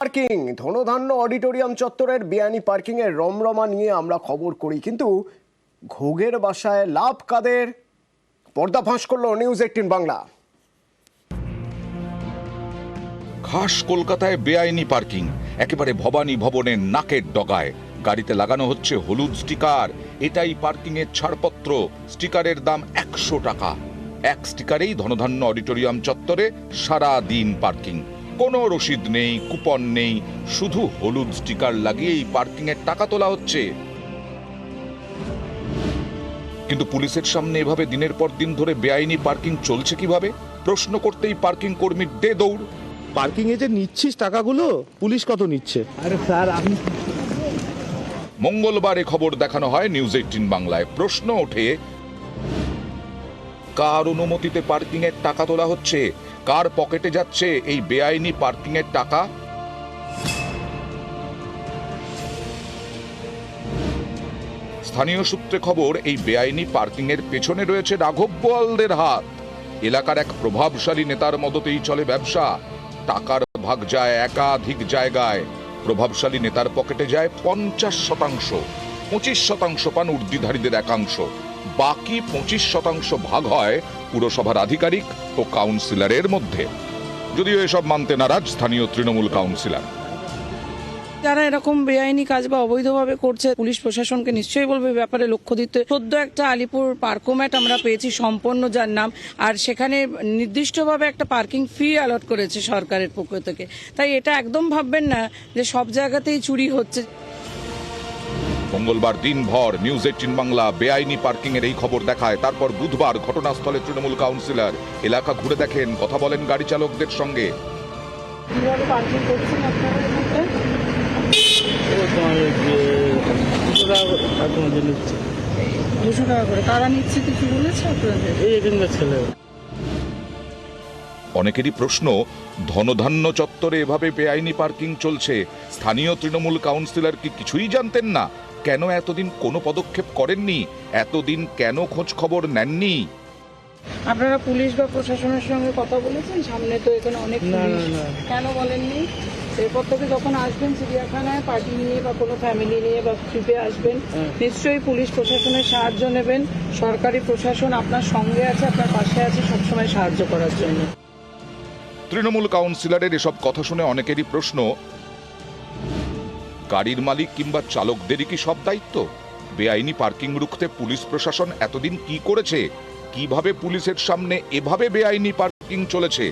Parking ধনধান্য auditorium চত্বরের বেআইনি parking এর রমরমা নিয়ে আমরা খবর করি, কিন্তু ঘোগের বাসায় লাভ কাদের পর্দাফাঁস করলো নিউজ 18 বাংলা। খাস কলকাতায় বেআইনি পার্কিং একেবারে ভবানী ভবনের নাকের ডগায়। গাড়িতে লাগানো হচ্ছে হলুদ স্টিকার। এটাই পার্কিং এর ছাড়পত্র। স্টিকারের দাম 100 টাকা। এক স্টিকারেই ধনধান্য অডিটোরিয়াম চত্বরে সারা দিন পার্কিং। কোনো রসিদ নেই, কুপন নেই, শুধু হলুদ স্টিকার লাগিয়ে এই পার্কিং এর টাকা তোলা হচ্ছে। কিন্তু পুলিশের সামনে এভাবে দিনের পর দিন ধরে বেআইনি পার্কিং চলছে কিভাবে প্রশ্ন করতেই পার্কিং কর্মীর দে দৌড়। পার্কিং এ যে নিচ্ছিস টাকাগুলো, পুলিশ কত নিচ্ছে? আরে স্যার আপনি মঙ্গলবার এ খবর দেখানো হয় নিউজ 18 বাংলায়। প্রশ্ন ওঠে, কার অনুমতিতে পার্কিং এর টাকা তোলা হচ্ছে? কার পকেটে যাচ্ছে এই বেআইনি পার্কিং এর টাকা? স্থানীয় সূত্রে খবর, এই বেআইনি পার্কিং এর পেছনে রয়েছে রাঘব বোয়ালদের হাত। এলাকার এক প্রভাবশালী নেতার মদতেই চলে ব্যবসা। টাকার ভাগ যায় একাধিক জায়গায়। প্রভাবশালী নেতার পকেটে যায় 50%, 25% পান উর্দিধারীদের একাংশ। বাকি 25% ভাগ হয় পুরসভার আধিকারিক ও কাউন্সিলরের মধ্যে। যদিও এসব মানতে নারাজ স্থানীয় তৃণমূল কাউন্সিলর। যারা এরকম বেআইনি কাজ বা অবৈধভাবে করছে, পুলিশ প্রশাসনকে নিশ্চয়ই বলবে ব্যাপারে লক্ষ্য দিতে। সদ্য একটা আলিপুর পার্কোম্যাট আমরা পেয়েছি সম্পন্ন, যার নাম, আর সেখানে নির্দিষ্টভাবে একটা পার্কিং ফি অ্যালট করেছে সরকারের পক্ষ থেকে। তাই এটা একদম ভাববেন না যে সব জায়গাতেই চুরি হচ্ছে। মঙ্গলবার দিনভর নিউজ 18 বাংলা বেআইনি পার্কিং এর এই খবর দেখায়। তারপর বুধবার ঘটনাস্থলে তৃণমূল কাউন্সিলর এলাকা ঘুরে দেখেন, কথা বলেন গাড়ি চালকদের সঙ্গে। কিভাবে পার্কিং করছেন আপনারা? 200 টাকা করে কারা নিচ্ছে কিছু বলেছে আপনাদের? এখানকার ছেলে। অনেকেরই প্রশ্ন, ধনধান্য চত্বরে এভাবে বেআইনি পার্কিং চলছে, স্থানীয় তৃণমূল কাউন্সিলর কি কিছুই জানতেন না? কেন এতদিন কোনো পদক্ষেপ করেননি? এতদিন কেন খোঁজ খবর নেননি? আপনারা পুলিশ বা প্রশাসনের সঙ্গে কথা বলেছেন? সামনে তো এখানে অনেক পুলিশ। কেন বলেননি? এরপর থেকে যখন আসবেন চিড়িয়াখানায় পার্টি নিয়ে বা কোনো ফ্যামিলি নিয়ে বা ট্রিপে আসবেন, নিশ্চয়ই পুলিশ প্রশাসনের সাহায্য নেবেন। সরকারি প্রশাসন আপনার সঙ্গে আছে, আপনার পাশে আছে সবসময় সাহায্য করার জন্য। তৃণমূল কাউন্সিলরের এসব কথা শুনে অনেকেরই প্রশ্ন, গাড়ির মালিক কিংবা চালকদেরই কি সব দায়িত্ব? বেআইনি পার্কিং রুখতে পুলিশ প্রশাসন এতদিন কি করেছে? কিভাবে পুলিশের সামনে এভাবে বেআইনি পার্কিং চলেছে?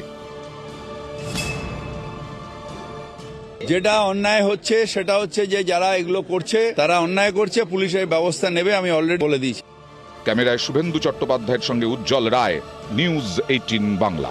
যেটা অন্যায় হচ্ছে সেটা হচ্ছে যে যারা এগুলো করছে তারা অন্যায় করছে, পুলিশের ব্যবস্থা নেবে, আমি অলরেডি বলে দিয়েছি। ক্যামেরায় শুভেন্দু চট্টোপাধ্যায়ের সঙ্গে উজ্জ্বল রায়, নিউজ 18 বাংলা।